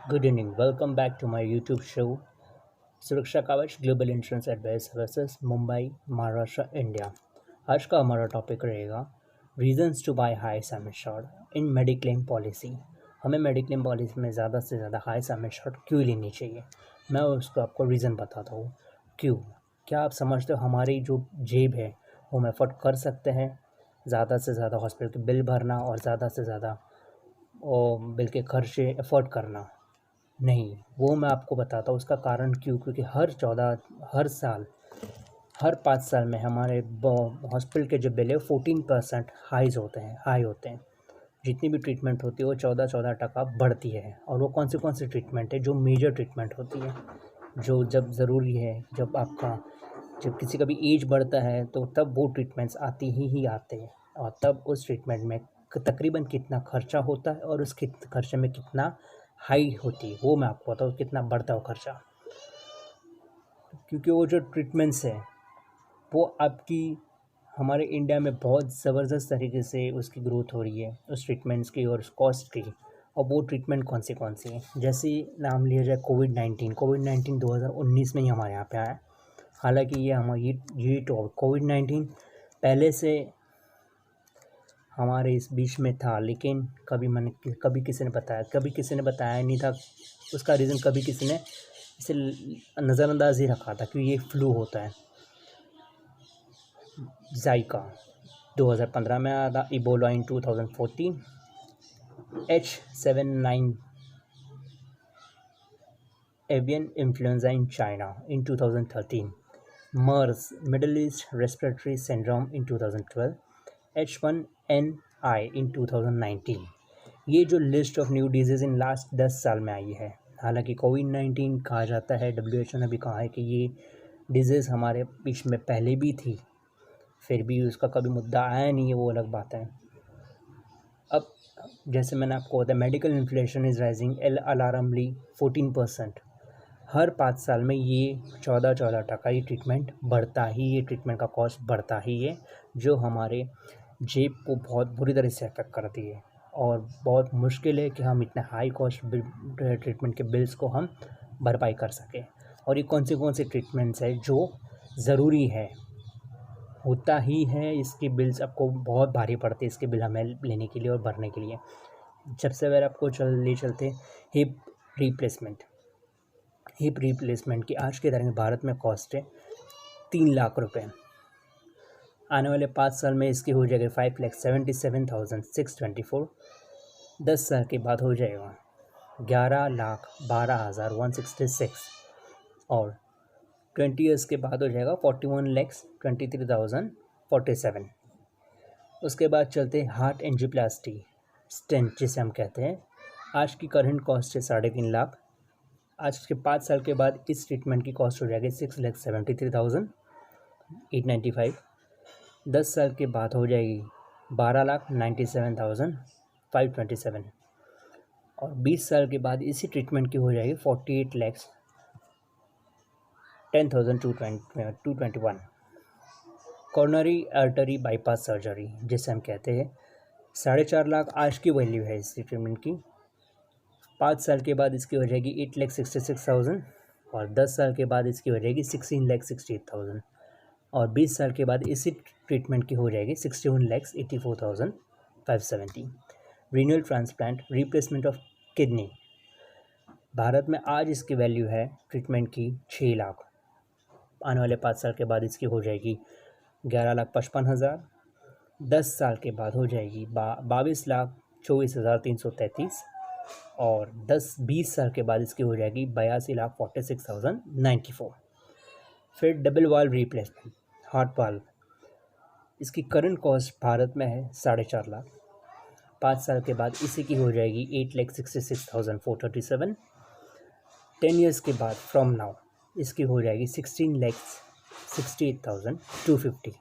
Good evening. Welcome back to my YouTube show Suraksha Kavach global insurance advice services Mumbai Maharashtra India. आज का हमारा topic रहेगा reasons to buy high sum insured in mediclaim policy. हमें mediclaim policy में ज़्यादा से ज़्यादा हाई सम इंश्योर्ड क्यों लेनी चाहिए, मैं उसको आपको रीज़न बताता हूँ। क्यों? क्या आप समझते हो हमारी जो जेब है वो हम एफोर्ड कर सकते हैं ज़्यादा से ज़्यादा हॉस्पिटल के बिल भरना और ज़्यादा से ज़्यादा बिल के खर्चे एफोर्ड करना? नहीं, वो मैं आपको बताता हूँ उसका कारण क्यों। क्योंकि हर साल हर 5 साल में हमारे हॉस्पिटल के जो बिल है 14% हाई होते हैं। जितनी भी ट्रीटमेंट होती है वो 14% बढ़ती है। और वो कौन सी ट्रीटमेंट है जो मेजर ट्रीटमेंट होती है, जो जब ज़रूरी है, जब किसी का भी एज बढ़ता है तो तब वो ट्रीटमेंट्स ही आते हैं। और तब उस ट्रीटमेंट में तकरीबन कितना खर्चा होता है और उस खर्चे में कितना हाई होती है वो मैं आपको बताऊँ, कितना बढ़ता है वो खर्चा। क्योंकि वो जो ट्रीटमेंट्स है वो आपकी हमारे इंडिया में बहुत ज़बरदस्त तरीके से उसकी ग्रोथ हो रही है उस ट्रीटमेंट्स की और उस कॉस्ट की। और वो ट्रीटमेंट कौन सी हैं, जैसे नाम लिया जाए कोविड 19 2019 में ही हमारे यहाँ पे आया। हालांकि ये तो कोविड 19 पहले से हमारे इस बीच में था, लेकिन कभी किसी ने बताया नहीं था उसका रीज़न। कभी किसी ने इसे नज़रअंदाज ही रखा था कि ये फ्लू होता है। जाइका 2015 में आया था, Ebola in 2014, H7N9 avian influenza in China in 2013, MERS middle east respiratory syndrome in 2012, H1N1 इन 2019। ये जो list of new disease in last 10 साल में आई है। हालांकि कोविड 19 कहा जाता है, WHO ने भी कहा है कि ये डिजीज़ हमारे बीच में पहले भी थी, फिर भी उसका कभी मुद्दा आया नहीं है, वो अलग बात है। अब जैसे मैंने आपको बताया, मेडिकल इन्फ्लेशन इज़ राइजिंग अलार्मली 14%। हर 5 साल में ये 14% ये ट्रीटमेंट का कॉस्ट बढ़ता ही है, जो हमारे जेब को बहुत बुरी तरह से अफेक्ट करती है। और बहुत मुश्किल है कि हम इतने हाई कॉस्ट ट्रीटमेंट के बिल्स को हम भरपाई कर सकें। और ये कौन से ट्रीटमेंट्स है जो ज़रूरी है, होता ही है, इसके बिल्स आपको बहुत भारी पड़ते हैं इसके बिल हमें लेने के लिए और भरने के लिए। सबसे पहले आपको चलते हिप रिप्लेसमेंट। हिप रिप्लेसमेंट की आज के तारीख में भारत में कॉस्ट है 3 लाख रुपए। आने वाले 5 साल में इसकी हो जाएगी 5,77,624। 10 साल के बाद हो जाएगा 11,12,166। और 20 ईयर्स के बाद हो जाएगा 41,23,047। उसके बाद चलते हार्ट एंजियोप्लास्टी स्टेंट जिसे हम कहते हैं। आज की करंट कॉस्ट है 3.5 लाख। आज के 5 साल के बाद इस ट्रीटमेंट की कॉस्ट हो जाएगी 6,73,895। 10 साल के बाद हो जाएगी 12,97,527। और 20 साल के बाद इसी ट्रीटमेंट की हो जाएगी 48,10,221। कॉर्नरी आर्टरी बाईपास सर्जरी जिसे हम कहते हैं, 4.5 लाख आज की वैल्यू है इस ट्रीटमेंट की। 5 साल के बाद इसकी हो जाएगी 8,66,000। और 10 साल के बाद इसकी हो जाएगी 16,68,000। और 20 साल के बाद इसी ट्रीटमेंट की हो जाएगी 61,84,570। Renal transplant replacement of kidney, Bharat में आज इसकी वैल्यू है ट्रीटमेंट की 6 लाख। आने वाले 5 साल के बाद इसकी हो जाएगी 11,55,000। 10 साल के बाद हो जाएगी 22,24,333। और 10-20 साल के बाद इसकी हो जाएगी 82,46,094। फिर double valve replacement heart valve, इसकी करंट कॉस्ट भारत में है 4.5 लाख। 5 साल के बाद इसी की हो जाएगी 8,66,437। 10 ईयर्स के बाद फ्रॉम नाउ इसकी हो जाएगी 16,68,250।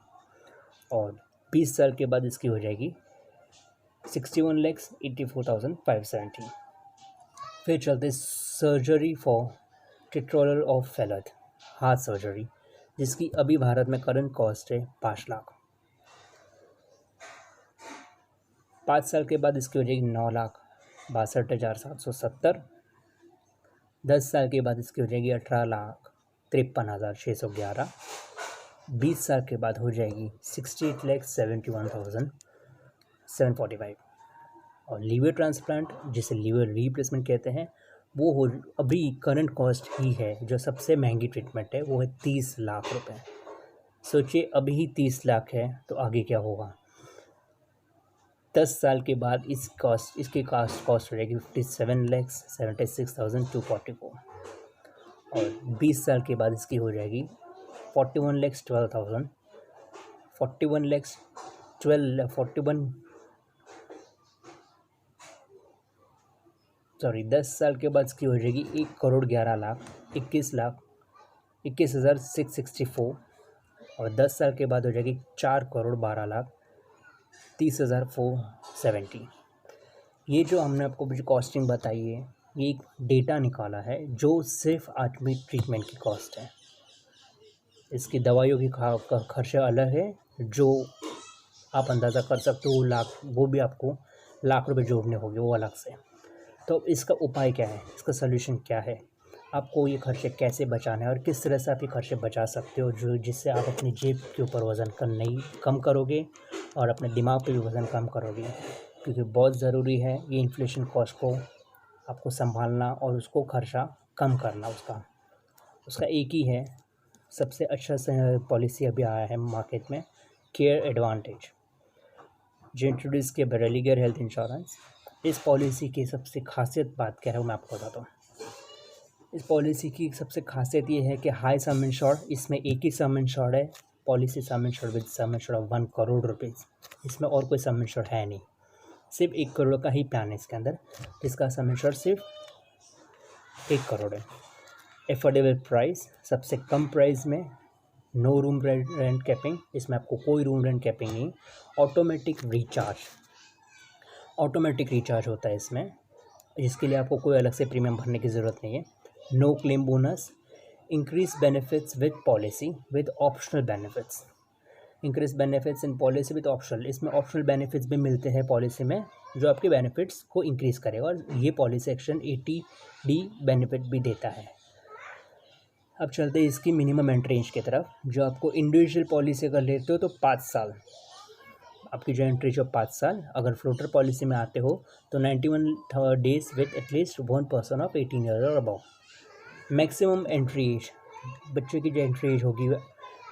और 20 साल के बाद इसकी हो जाएगी 61,84,570। फिर चलते surgery for tetralogy of Fallot, heart surgery, जिसकी अभी भारत में करंट कॉस्ट है 5 लाख। 5 साल के बाद इसकी हो जाएगी 9,62,770। 10 साल के बाद इसकी हो जाएगी 18,53,611। 20 साल के बाद हो जाएगी 68,71,745। और लीवर ट्रांसप्लांट, जिसे लीवर रिप्लेसमेंट कहते हैं, वो हो अभी करंट कॉस्ट ही है जो सबसे महंगी ट्रीटमेंट है, वो है 30 लाख रुपए। सोचिए अभी ही 30 लाख है तो आगे क्या होगा। 10 साल के बाद इसकी कॉस्ट हो जाएगी 57,76,244। और 20 साल के बाद इसकी हो जाएगी 41,12,000 10 साल के बाद इसकी हो जाएगी 1,11,00,000 21,664। और 10 साल के बाद हो जाएगी 4,12,00,000 30,470। ये जो हमने आपको जो कॉस्टिंग बताई है, ये एक डेटा निकाला है जो सिर्फ आदमी ट्रीटमेंट की कॉस्ट है। इसकी दवाइयों की खर्चा अलग है, जो आप अंदाज़ा कर सकते हो लाख, वो भी आपको लाख रुपए जोड़ने होंगे वो अलग से। तो इसका उपाय क्या है, इसका सलूशन क्या है, आपको ये खर्चे कैसे बचाने हैं और किस तरह से आप ये खर्चे बचा सकते हो, जो जिससे आप अपनी जेब के ऊपर वज़न कम करोगे और अपने दिमाग पे भी वज़न कम करोगे। क्योंकि बहुत ज़रूरी है ये इन्फ्लेशन कॉस्ट को आपको संभालना और उसको खर्चा कम करना। उसका एक ही है, सबसे अच्छा से पॉलिसी अभी आया है मार्केट में, केयर एडवांटेज, जो इंट्रोड्यूस किया बाय रेलिगेयर हेल्थ इंश्योरेंस। इस पॉलिसी की सबसे खासियत बात क्या है वो मैं आपको बताता हूँ। इस पॉलिसी की सबसे खासियत ये है कि हाई सम इंश्योर्ड, इसमें एक ही सम इंश्योर्ड है, policy sum insured with some insured of 1 crore rupees. इसमें और कोई सम इंश्योर्ड है नहीं, सिर्फ 1 करोड़ का ही प्लान है इसके अंदर, जिसका सम इंश्योर्ड सिर्फ 1 करोड़ है। एफोर्डेबल प्राइस, सबसे कम प्राइस में, नो रूम रेंट कैपिंग, इसमें आपको कोई रूम रेंट कैपिंग नहीं। ऑटोमेटिक रिचार्ज होता है इसमें, जिसके लिए आपको कोई अलग से प्रीमियम भरने की ज़रूरत नहीं है। No claim bonus, increase benefits with policy with optional benefits. Increase benefits in policy with optional, इसमें ऑप्शनल बेनिफिट्स भी मिलते हैं पॉलिसी में, जो आपके बेनिफिट्स को इंक्रीज़ करेगा। और ये पॉलिसी एक्शन 80D बेनिफिट भी देता है। अब चलते हैं इसकी मिनिमम एंट्री एज की तरफ। जो आपको इंडिविजुअल पॉलिसी अगर लेते हो तो 5 साल, आपकी जो एंट्री जो 5 साल। अगर फ्लोटर पॉलिसी में आते हो तो 91 days with at least 1 person of 18 year और अबव। मैक्सिमम एंट्री एज, बच्चे की जो एंट्री एज होगी वो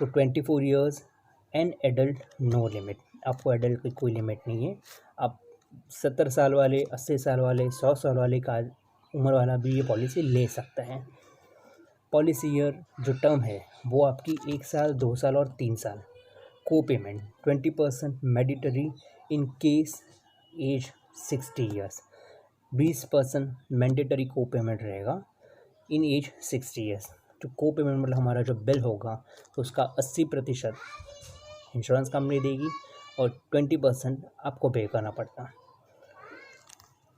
24 years and adult no limit, आपको एडल्ट की कोई लिमिट नहीं है। आप 70 साल वाले, 80 साल वाले, 100 साल वाले का उम्र वाला भी ये पॉलिसी ले सकता है। पॉलिसी ईयर जो टर्म है वो आपकी 1 साल, 2 साल और 3 साल। Copayment 20% mandatory in case age 60 years, 20% mandatory copayment रहेगा इन एज 60 ईयर्स। तो को पेमेंट मतलब हमारा जो बिल होगा तो उसका 80% इंश्योरेंस कंपनी देगी और 20% आपको पे करना पड़ता।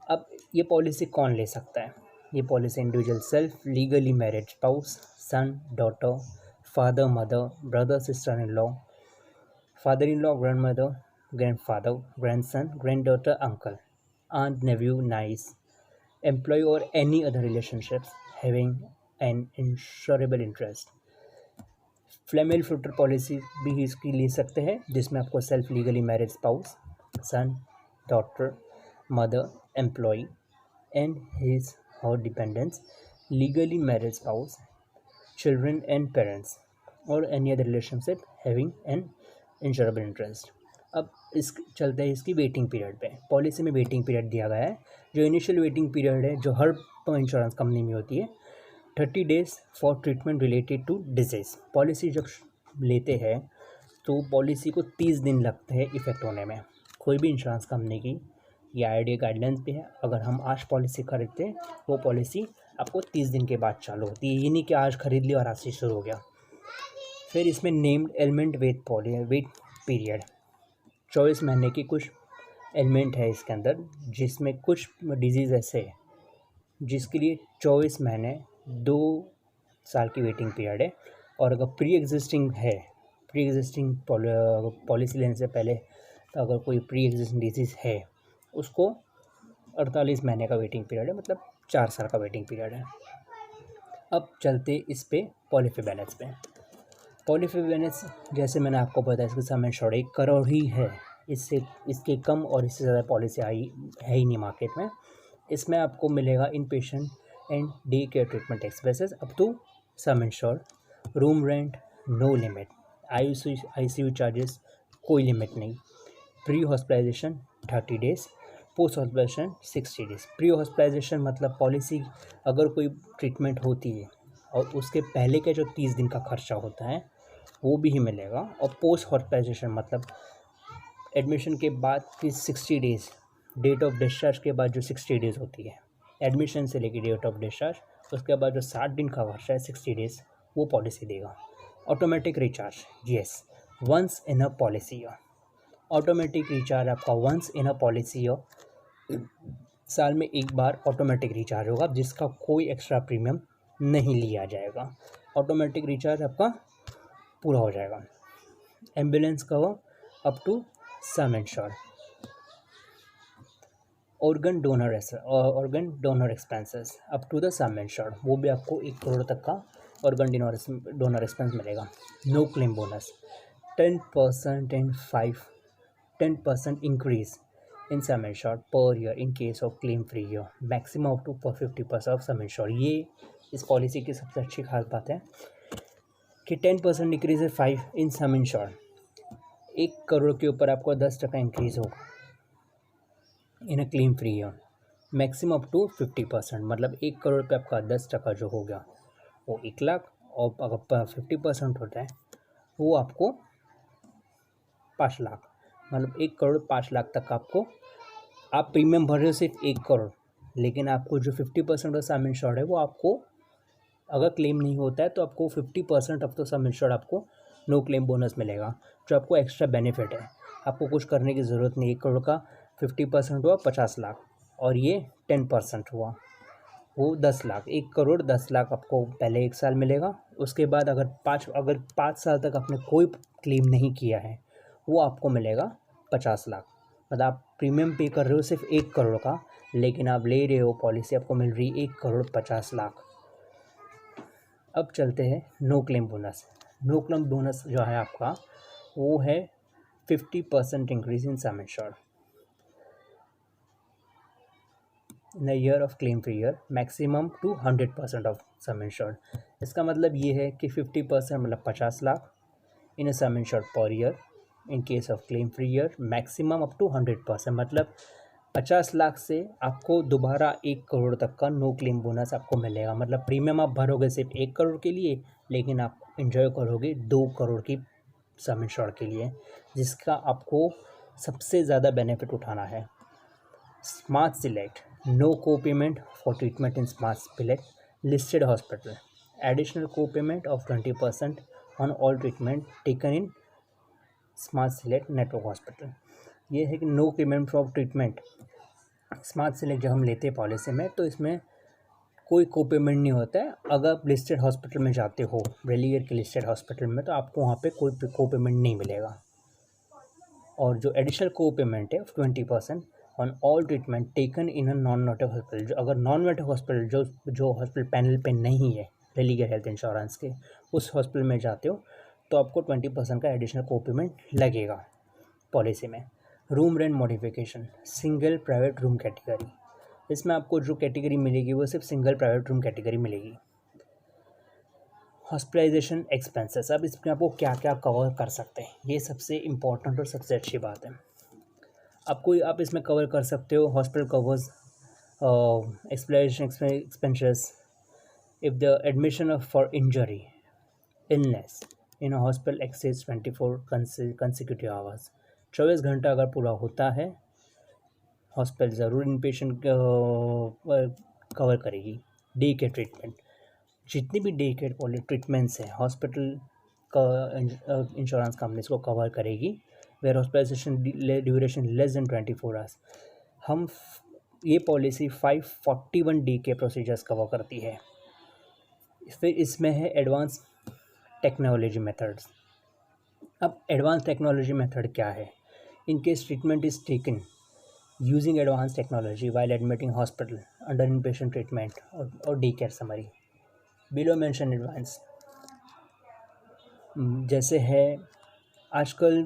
अब ये पॉलिसी कौन ले सकता है? ये policy individual self, legally married spouse, son, daughter, father, mother, brother, sister in law, father in law, grandmother, grandfather, grandson, granddaughter, uncle, aunt, nephew, niece, employee or any other relationships having an insurable interest। Female floater policy भी इसकी ले सकते हैं, जिसमें आपको self legally married spouse, son, daughter, mother, employee and his और dependents, legally married spouse, children and parents और any other relationship having an insurable interest. अब इस चलते हैं इसकी वेटिंग पीरियड पे। पॉलिसी में वेटिंग पीरियड दिया गया है। जो इनिशियल वेटिंग पीरियड है जो हर इंश्योरेंस कंपनी में होती है, 30 days for treatment related to disease. Policy जब लेते हैं तो पॉलिसी को 30 दिन लगते हैं इफ़ेक्ट होने में। कोई भी इंश्योरेंस कंपनी की ये आइडिया गाइडलाइंस भी है। अगर हम आज पॉलिसी खरीदते हैं वो पॉलिसी आपको 30 दिन के बाद चालू होती है, ये नहीं कि आज खरीद ली और आज से शुरू हो गया। फिर इसमें नेम्ड एलिमेंट वेट पीरियड, 24 महीने की कुछ एलिमेंट है इसके अंदर, जिसमें कुछ डिजीज़ ऐसे है जिसके लिए 24 महीने 2 साल की वेटिंग पीरियड है। और अगर प्री एग्जिस्टिंग पॉलिसी लेने से पहले तो अगर कोई प्री एग्जिस्टिंग डिजीज़ है उसको 48 महीने का वेटिंग पीरियड है, मतलब 4 साल का वेटिंग पीरियड है। अब चलते इस पे पॉलिसी बैलेंस पे। पॉलिसी बैलेंस जैसे मैंने आपको बताया इसका सम एश्योर्ड 1 करोड़ ही है, इससे इसके कम और इससे ज़्यादा पॉलिसी आई है ही नहीं मार्केट में। इसमें आपको मिलेगा in patient and day care treatment expenses up to sum assured, room rent no limit, ICU charges कोई लिमिट नहीं, pre hospitalization 30 days, post hospitalization 60 days. Pre hospitalization मतलब पॉलिसी अगर कोई ट्रीटमेंट होती है और उसके पहले के जो 30 दिन का खर्चा होता है वो भी मिलेगा, और पोस्ट हॉस्पिटलाइजेशन मतलब एडमिशन के बाद की 60 डेज़, डेट ऑफ डिस्चार्ज के बाद जो 60 डेज़ होती है एडमिशन से लेकर डेट ऑफ डिस्चार्ज, उसके बाद जो 60 दिन का खर्चा है 60 डेज़ वो पॉलिसी देगा। Automatic recharge, yes, once in a policy year. Automatic recharge आपका once in a policy year, साल में एक बार ऑटोमेटिक रिचार्ज होगा जिसका कोई एक्स्ट्रा प्रीमियम नहीं लिया जाएगा। ऑटोमेटिक रिचार्ज आपका पूरा हो जाएगा। Ambulance cover up to sum insured, organ donor expenses up to the sum insured, वो भी आपको 1 करोड़ तक का ऑर्गन डोनर एक्सपेंस मिलेगा। No claim bonus, 10% and 10% increase in sum insured per year in case of claim free year, maximum up to 50% of sum insured. ये इस policy की सबसे अच्छी खास बात है कि 10% इंक्रीज है 5 इन सम इंश्योर्ड, 1 करोड़ के ऊपर आपको 10% इंक्रीज होगा in a claim free year, maximum up to 50%, मतलब 1 करोड़ पे आपका 10% जो हो गया वो 1 लाख, और अगर 50% होता है वो आपको 5 लाख, मतलब 1 करोड़ 5 लाख तक आपको, आप प्रीमियम भर रहे हो सिर्फ 1 करोड़, लेकिन आपको जो 50% का सम इंश्योर्ड है वो आपको अगर क्लेम नहीं होता है तो आपको 50% ऑफ द सम इंश्योर्ड आपको नो क्लेम बोनस मिलेगा, जो आपको एक्स्ट्रा बेनिफिट है। आपको कुछ करने की ज़रूरत नहीं, 1 करोड़ का 50% हुआ 50 लाख, और ये 10% हुआ वो 10 लाख, 1 करोड़ 10 लाख आपको पहले 1 साल मिलेगा। उसके बाद अगर 5 साल तक आपने कोई क्लेम नहीं किया है वो आपको मिलेगा 50 लाख, मतलब आप प्रीमियम पे कर रहे हो सिर्फ 1 करोड़ का, लेकिन आप ले रहे हो पॉलिसी आपको मिल रही 1 करोड़ 50 लाख। अब चलते हैं no claim bonus. No claim bonus जो है आपका वो है 50% increase in sum insured in year of claim free year, maximum to 100% of sum insured. इसका मतलब ये है कि 50% मतलब 50 lakh in sum insured per year in case of claim free year, maximum up to 100%, मतलब 50 लाख से आपको दोबारा 1 करोड़ तक का नो क्लेम बोनस आपको मिलेगा। मतलब प्रीमियम आप भरोगे सिर्फ 1 करोड़ के लिए, लेकिन आप इंजॉय करोगे 2 करोड़ की सम इंश्योर्ड के लिए, जिसका आपको सबसे ज़्यादा बेनिफिट उठाना है। Smart select, no co payment for treatment in smart select listed hospital, additional co payment of 20% on all treatment taken in smart select network hospital. ये है कि no payment for treatment smart select जब हम लेते हैं policy में तो इसमें कोई को पेमेंट नहीं होता है। अगर आप लिस्टेड हॉस्पिटल में जाते हो, रेलियर के लिस्टेड हॉस्पिटल में, तो आपको वहाँ पे कोई को पेमेंट नहीं मिलेगा। और जो एडिशनल को पेमेंट है 20% on all treatment taken in a non network hospital, जो अगर नॉन नेटवर्क हॉस्पिटल जो हॉस्पिटल पैनल पे नहीं है रेलियर हेल्थ इंश्योरेंस के, उस हॉस्पिटल में जाते हो तो आपको 20% का एडिशनल को पेमेंट लगेगा पॉलिसी में। Room rent modification, single private room category, इसमें आपको जो कैटेगरी मिलेगी वो सिर्फ सिंगल प्राइवेट रूम कैटेगरी मिलेगी। हॉस्पिटलाइजेशन एक्सपेंसेस, अब इसमें आपको क्या क्या कवर कर सकते हैं, ये सबसे इम्पोर्टेंट और सबसे अच्छी बात है। आप इसमें कवर कर सकते हो hospital covers hospitalization expenses if the admission of for injury illness in a hospital exceeds 24 consecutive hours, 24 घंटा अगर पूरा होता है हॉस्पिटल ज़रूर इन पेशेंट कवर करेगी। डे केयर ट्रीटमेंट, जितनी भी डे केयर ट्रीटमेंट्स हैं हॉस्पिटल का इंश्योरेंस कंपनी को कवर करेगी, where hospitalization duration less than 24 hours. ये पॉलिसी 541 डे के प्रोसीजर्स कवर करती है। फिर इसमें है एडवांस टेक्नोलॉजी मेथड्स। अब एडवांस टेक्नोलॉजी मेथड क्या है? In case treatment is taken using advance technology while admitting hospital under in patient treatment और day care summary, below mention advance जैसे है आजकल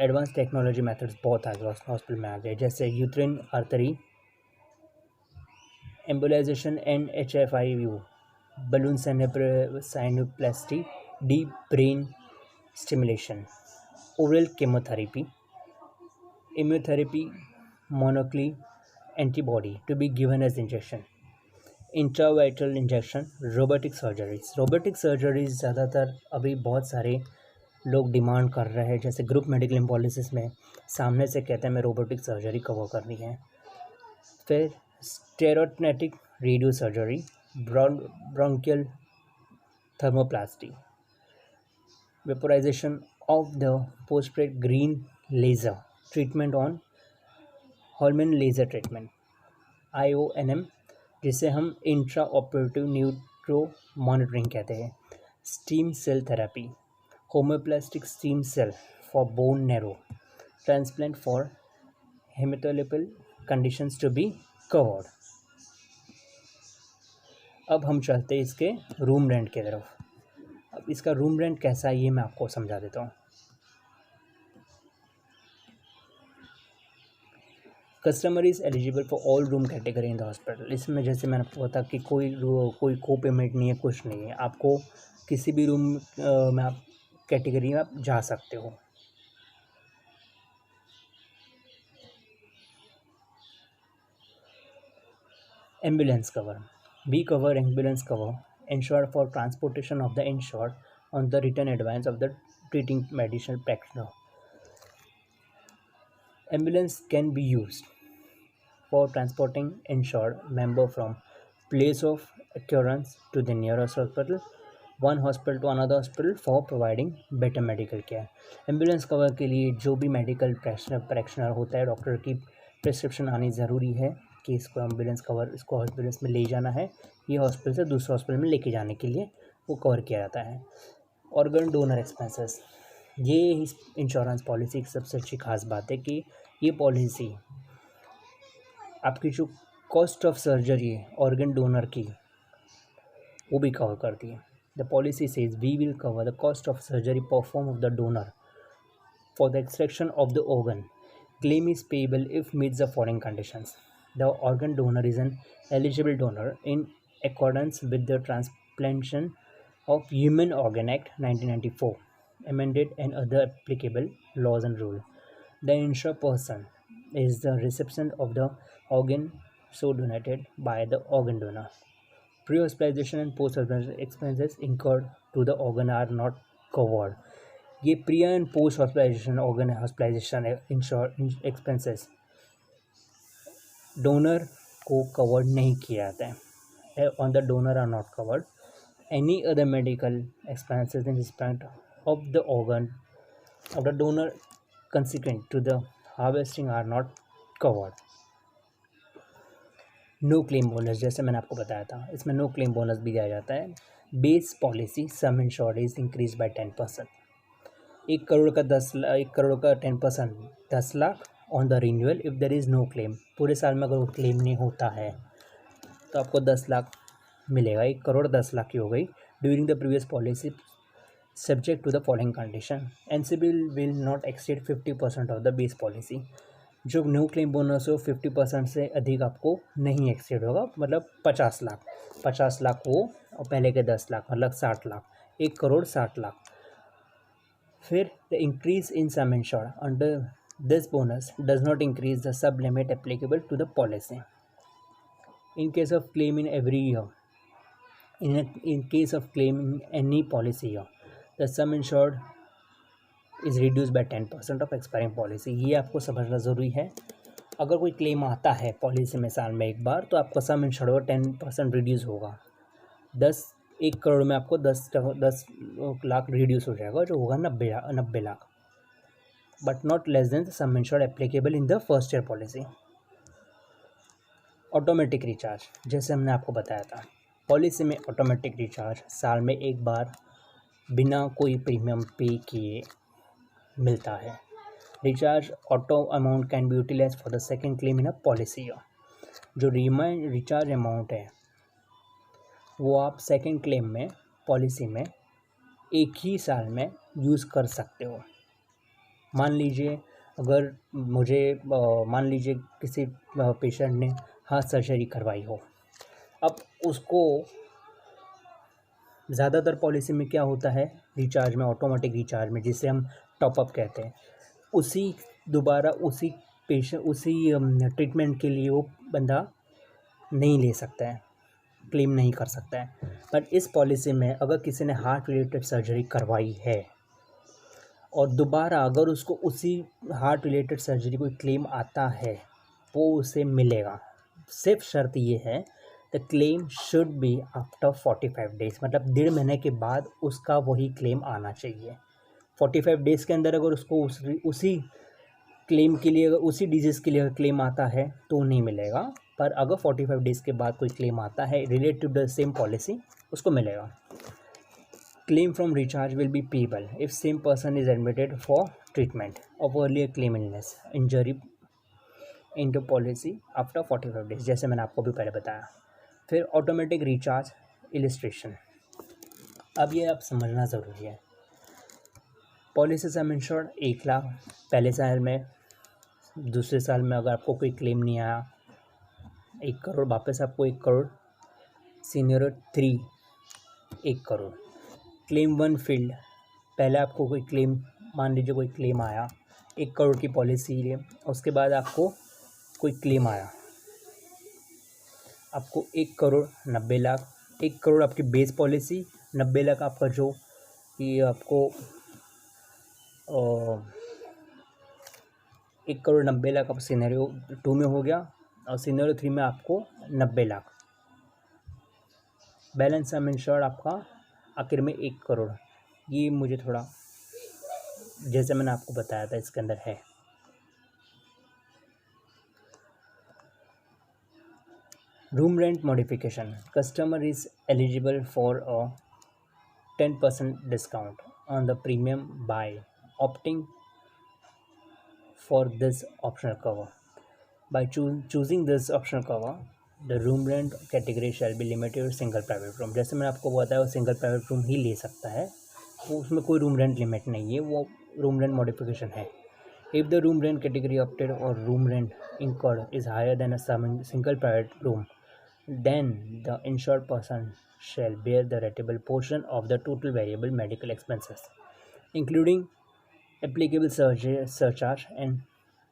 एडवांस टेक्नोलॉजी मेथड्स बहुत आ गए हॉस्पिटल में आ गए, जैसे uterine artery embolization and HFIU, balloon sinuplasty, deep brain stimulation, oral chemotherapy, immunotherapy, monoclonal antibody to be given as injection, intravitreal injection, robotic surgeries ज़्यादातर अभी बहुत सारे लोग डिमांड कर रहे हैं, जैसे ग्रुप मेडिकल इम्पॉलिसिस में सामने से कहते हैं मैं रोबोटिक सर्जरी कवर करनी है। फिर stereotactic radio surgery, bronchial thermoplasty, vaporization of the पोस्टप्रेट green laser treatment on hormone laser treatment, IONM, जिसे हम इंट्रा ऑपरेटिव न्यूट्रो मॉनिटरिंग कहते हैं, stem cell therapy, haematopoietic stem cell for bone marrow, transplant for haematological conditions to be covered. अब हम चलते हैं इसके रूम रेंट की तरफ। अब इसका रूम रेंट कैसा है ये मैं आपको समझा देता हूँ। Customer is eligible for all room category in the hospital. इसमें जैसे मैंने आपको बताया कि कोई को पेमेंट नहीं है, कुछ नहीं है, आपको किसी भी रूम में आप कैटेगरी में आप जा सकते हो। Ambulance cover, be cover ambulance cover insured for transportation of the insured on the return advance of the treating medicinal practitioner. Ambulance can be used for transporting insured member from place of occurrence to the nearest hospital, one hospital to another hospital for providing better medical care. Ambulance cover के लिए जो भी medical practitioner होता है, doctor की prescription आनी ज़रूरी है कि इसको इसको एम्बुलेंस में ले जाना है, ये हॉस्पिटल से दूसरे हॉस्पिटल में लेके जाने के लिए वो कवर किया जाता है। ऑर्गन डोनर एक्सपेंसेस, ये इस इंश्योरेंस पॉलिसी की सबसे अच्छी खास बात है कि ये पॉलिसी आपकी जो कॉस्ट ऑफ सर्जरी है ऑर्गन डोनर की वो भी कवर करती है। The policy says we will cover the cost of surgery perform of the donor for the extraction of the organ. Claim is payable if meets the following conditions. The organ donor is an eligible donor in accordance with the transplantation of Human Organ Act 1994, amended and other applicable laws and rules. The insured person is the recipient of the organ so donated by the organ donor. Pre-hospitalization and post-hospitalization expenses incurred to the organ are not covered. ये pre and post hospitalisation organ hospitalisation expenses donor को covered नहीं किया जाता है, on the donor are not covered. Any other medical expenses in respect of the organ of the donor consequent to the harvesting are not covered. No claim bonus, जैसे मैंने आपको बताया था, इसमें नो क्लेम बोनस भी दिया जाता है. Base policy sum insured is increase by 10%. 1 crore का 10%, 10 lakh on the renewal if there is no claim. पूरे साल में अगर वो क्लेम नहीं होता है तो आपको 10 लाख मिलेगा. 1 करोड़ 10 लाख की हो गई. During the previous policy subject to the following condition, NCB will not exceed 50% of the base policy. जो नो क्लेम बोनस हो 50% से अधिक आपको नहीं एक्सीड होगा, मतलब 50 लाख वो और पहले के 10 लाख मतलब 60 लाख. 1 करोड़ 60 लाख. फिर the increase in sum insured under this bonus does not increase the sub limit applicable to the policy. In case of claim in every year, in case of claim in any policy year, the sum insured is reduced by 10% of expiring policy. ये आपको समझना ज़रूरी है. अगर कोई claim आता है policy में साल में एक बार तो आपका सम इंश्योर्ड 10% रिड्यूस होगा. 1 करोड़ में आपको 10 लाख रिड्यूस हो जाएगा, जो होगा 90 lakh, but not less then some insured applicable in the first year policy. Automatic recharge, जैसे हमने आपको बताया था, पॉलिसी में ऑटोमेटिक रिचार्ज साल में एक बार बिना कोई प्रीमियम पे किए मिलता है. Recharge auto amount can be utilise for the second claim in a policy year. जो रिचार्ज अमाउंट है वो आप सेकंड क्लेम में पॉलिसी में एक ही साल में यूज़ कर सकते हो। मान लीजिए अगर मान लीजिए किसी पेशेंट ने हार्ट सर्जरी करवाई हो, अब उसको ज़्यादातर पॉलिसी में क्या होता है, रिचार्ज में, ऑटोमेटिक रिचार्ज में, जिसे हम टॉपअप कहते हैं, उसी दोबारा उसी ट्रीटमेंट के लिए वो बंदा नहीं ले सकता है, क्लेम नहीं कर सकता है। पर इस पॉलिसी में अगर किसी ने हार्ट रिलेटेड सर्जरी करवाई है और दोबारा अगर उसको उसी हार्ट रिलेटेड सर्जरी कोई क्लेम आता है, वो उसे मिलेगा। सिर्फ शर्त ये है, the claim should be after 45 days, मतलब 1.5 महीने के बाद उसका वही क्लेम आना चाहिए। 45 डेज़ के अंदर अगर उसको उसी क्लेम के लिए, अगर उसी डिजीज़ के लिए अगर क्लेम आता है तो नहीं मिलेगा। पर अगर 45 डेज़ के बाद कोई क्लेम आता है related to the same policy, उसको मिलेगा। Claim from recharge will be payable if same person is admitted for treatment of earlier claim illness injury into policy after 45 days, जैसे मैंने आपको भी पहले बताया। फिर ऑटोमेटिक रिचार्ज इलिस्ट्रेशन, अब ये आप समझना ज़रूरी है। पॉलिसी सम इंश्योर्ड 1 लाख पहले साल में, दूसरे साल में अगर आपको कोई क्लेम नहीं आया 1 करोड़, वापस आपको 1 crore, senior 3 1 crore. Claim 1 field, पहले आपको कोई क्लेम, मान लीजिए कोई क्लेम आया 1 करोड़ की पॉलिसी है, उसके बाद आपको कोई क्लेम आया, आपको 1 करोड़ 90 लाख, 1 करोड़ आपकी बेस पॉलिसी, 90 लाख आपका जो ये आपको 1 करोड़ 90 लाख आप सीनेरियो 2 में हो गया, और सीनेरियो 3 में आपको 90 लाख। बैलेंस सम इंश्योर्ड आपका आखिर में 1 करोड़। ये मुझे थोड़ा, जैसे मैंने आपको बताया था, इसके अंदर है। Room rent modification, customer is eligible for a 10% discount on the premium by opting for this optional cover. By choosing this optional cover, the room rent category shall be limited single private room. जैसे मैंने आपको बताया वो single private room ही ले सकता है, वो उसमें कोई रूम रेंट लिमिट नहीं है, वो रूम रेंट मॉडिफिकेशन है। If the room rent category opted और room rent incurred is higher than a single private room, then the insured person shall bear the rateable portion of the total variable medical expenses, including applicable surcharge and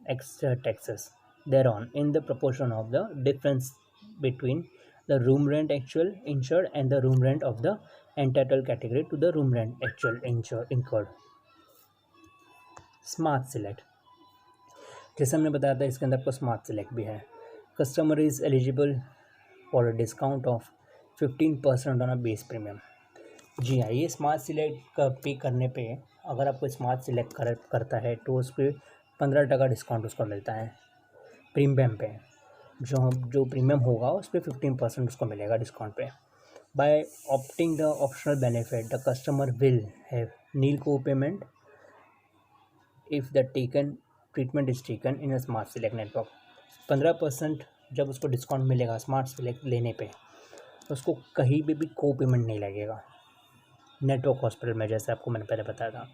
extra taxes thereon, in the proportion of the difference between the room rent actual insured and the room rent of the entitled category to the room rent actual incurred. Smart select, जैसे हमने बताया था इसके अंदर आपको smart select भी है। Customer is eligible for a discount of 15% on a base premium. जी हाँ, ये स्मार्ट सिलेक्ट का पे करने पे, अगर आपको स्मार्ट सिलेक्ट करता है तो उस पर 15% डिस्काउंट उसको मिलता है प्रीमियम पे। जो प्रीमियम होगा उस पर 15% उसको मिलेगा डिस्काउंट पे। By opting the optional benefit, the customer will have nil co payment if the taken treatment is taken in a smart select network. 15% जब उसको डिस्काउंट मिलेगा स्मार्ट सिलेक्ट लेने पे, तो उसको कहीं भी को पेमेंट नहीं लगेगा नेटवर्क हॉस्पिटल में, जैसे आपको मैंने पहले बताया था।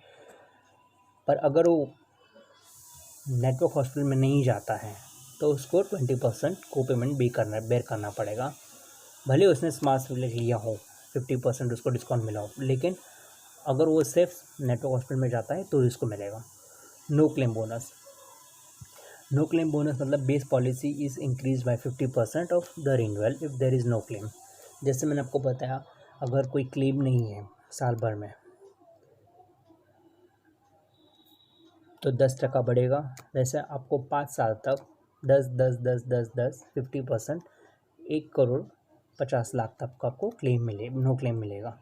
पर अगर वो नेटवर्क हॉस्पिटल में नहीं जाता है तो उसको 20% को पेमेंट बेयर करना पड़ेगा, भले उसने स्मार्ट सिलेक्ट लिया हो, 50% उसको डिस्काउंट मिला हो, लेकिन अगर वो सिर्फ नेटवर्क हॉस्पिटल में जाता है तो इसको मिलेगा। No claim bonus, no claim bonus मतलब base policy is increase by 50% of the renewal if there is no claim. जैसे मैंने आपको बताया, अगर कोई क्लेम नहीं है साल भर में तो 10% बढ़ेगा। वैसे आपको 5 साल तक 10 10 10 10 10 50%, 1 करोड़ 50 लाख तक का आपको नो क्लेम मिलेगा।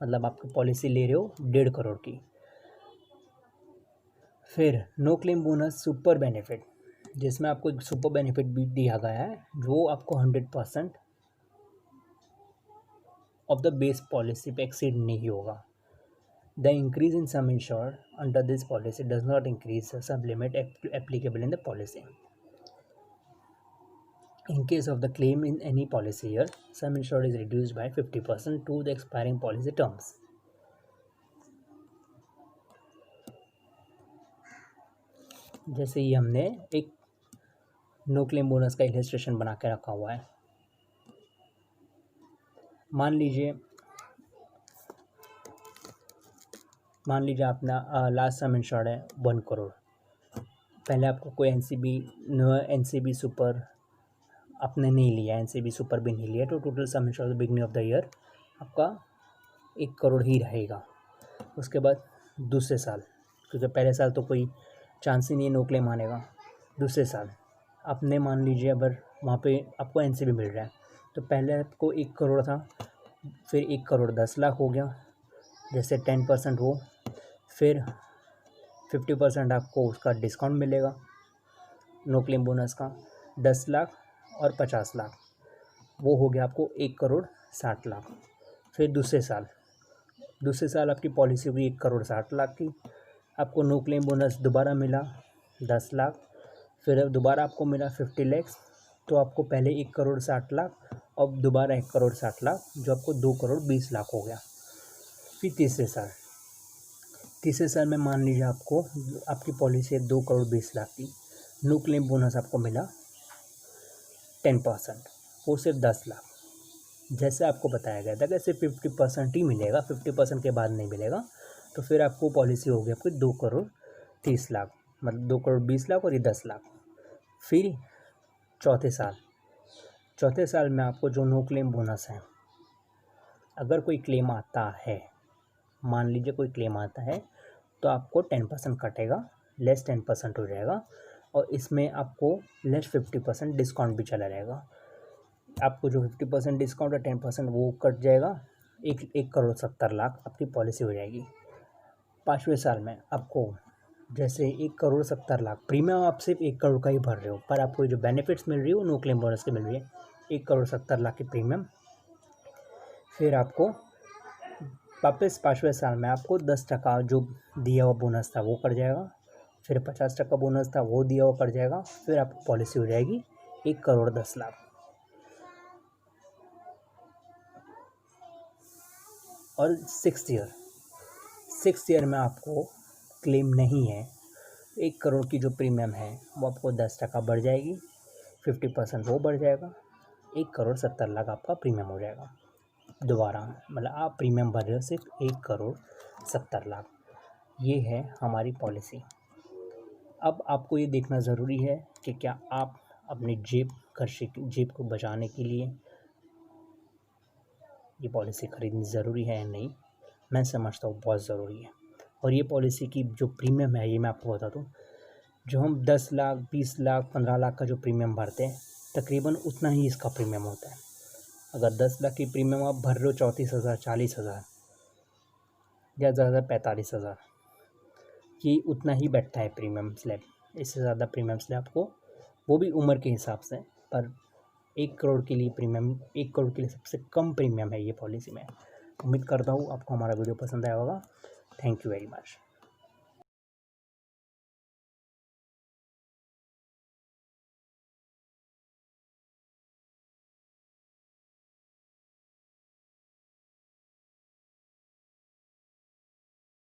मतलब आपकी पॉलिसी ले रहे हो 1.5 करोड़ की। फिर no claim bonus super benefit, जिसमें आपको एक सुपर बेनिफिट भी दिया गया है, जो आपको 100% ऑफ द बेस पॉलिसी पे एक्सीड नहीं होगा। The increase in sum insured under this policy does not increase the sum limit applicable in the policy. In case of the claim in any policy year, sum insured is reduced by 50% to the expiring policy terms. जैसे ही हमने एक no claim bonus का illustration बना के रखा हुआ है। मान लीजिए अपना लास्ट सम इंश्योर्ड है 1 करोड़। पहले आपको कोई एनसीबी सुपर आपने नहीं लिया, एनसीबी सुपर भी नहीं लिया, तो total sum insured beginning of the year आपका 1 करोड़ ही रहेगा। उसके बाद दूसरे साल, क्योंकि पहले साल तो कोई चांस ही नहीं है नो क्लेम आने का। दूसरे साल आपने मान लीजिए अगर वहाँ पे आपको एनसीबी मिल रहा है, तो पहले आपको 1 करोड़ था, फिर 1 करोड़ 10 लाख हो गया, जैसे 10% हो, फिर 50% आपको उसका डिस्काउंट मिलेगा नो क्लेम बोनस का, 10 लाख और 50 लाख, वो हो गया आपको 1 करोड़ 60 लाख। फिर दूसरे साल आपकी पॉलिसी हुई 1 करोड़ 60 लाख की, आपको नो क्लेम बोनस दोबारा मिला 10 लाख, फिर दोबारा आपको मिला 50 लैक्स, तो आपको पहले 1 करोड़ 60 लाख और दोबारा 1 करोड़ 60 लाख, जो आपको 2 करोड़ 20 लाख हो गया। फिर तीसरे साल में मान लीजिए आपकी पॉलिसी है 2 करोड़ 20 लाख की, नो क्लेम बोनस आपको मिला 10%, वो सिर्फ 10 लाख। जैसे आपको बताया गया था कि सिर्फ 50% ही मिलेगा, 50% के बाद नहीं मिलेगा, तो फिर आपको पॉलिसी होगी आपकी 2 करोड़ 30 लाख, मतलब 2 करोड़ 20 लाख और ये 10 लाख। फिर चौथे साल में आपको जो नो क्लेम बोनस है, अगर कोई क्लेम आता है, मान लीजिए कोई क्लेम आता है, तो आपको 10% कटेगा, लेस 10% हो जाएगा, और इसमें आपको लेस 50% डिस्काउंट भी चला जाएगा। आपको जो 50% डिस्काउंट है 10% वो कट जाएगा, 1 करोड़ 70 लाख आपकी पॉलिसी हो जाएगी। 5वें साल में आपको जैसे 1 करोड़ 70 लाख प्रीमियम आप सिर्फ 1 करोड़ का ही भर रहे हो, पर आपको जो बेनिफिट्स मिल रही है वो नो क्लेम बोनस की मिल रही है, 1 करोड़ 70 लाख की प्रीमियम। फिर आपको वापस 5वें साल में आपको 10% जो दिया हुआ बोनस था वो कट जाएगा, फिर 50% बोनस था वो दिया हुआ कट जाएगा, फिर आपकी पॉलिसी हो जाएगी 1 करोड़ 10 लाख। और 6th ईयर में आपको क्लेम नहीं है, 1 करोड़ की जो प्रीमियम है वो आपको 10% बढ़ जाएगी, 50% वो बढ़ जाएगा, 1 करोड़ 70 लाख आपका प्रीमियम हो जाएगा दोबारा। मतलब आप प्रीमियम भर रहे हो सिर्फ 1 करोड़ 70 लाख। ये है हमारी पॉलिसी। अब आपको ये देखना ज़रूरी है कि क्या आप अपनी जेब को बचाने के लिए ये पॉलिसी ख़रीदनी ज़रूरी है या नहीं। मैं समझता हूँ बहुत ज़रूरी है। और ये पॉलिसी की जो प्रीमियम है, ये मैं आपको बता दूँ, जो हम 10 लाख 20 लाख 15 लाख का जो प्रीमियम भरते हैं, तकरीबन उतना ही इसका प्रीमियम होता है। अगर 10 लाख की प्रीमियम आप भर रहे हो 34,000 40,000 या ज़्यादा 45,000, ये उतना ही बैठता है प्रीमियम स्लैब। इससे ज़्यादा प्रीमियम स्लैब आपको, वो भी उम्र के हिसाब से, पर 1 करोड़ के लिए सबसे कम प्रीमियम है ये पॉलिसी में। उम्मीद करता हूँ आपको हमारा वीडियो पसंद आया होगा। Thank you very much.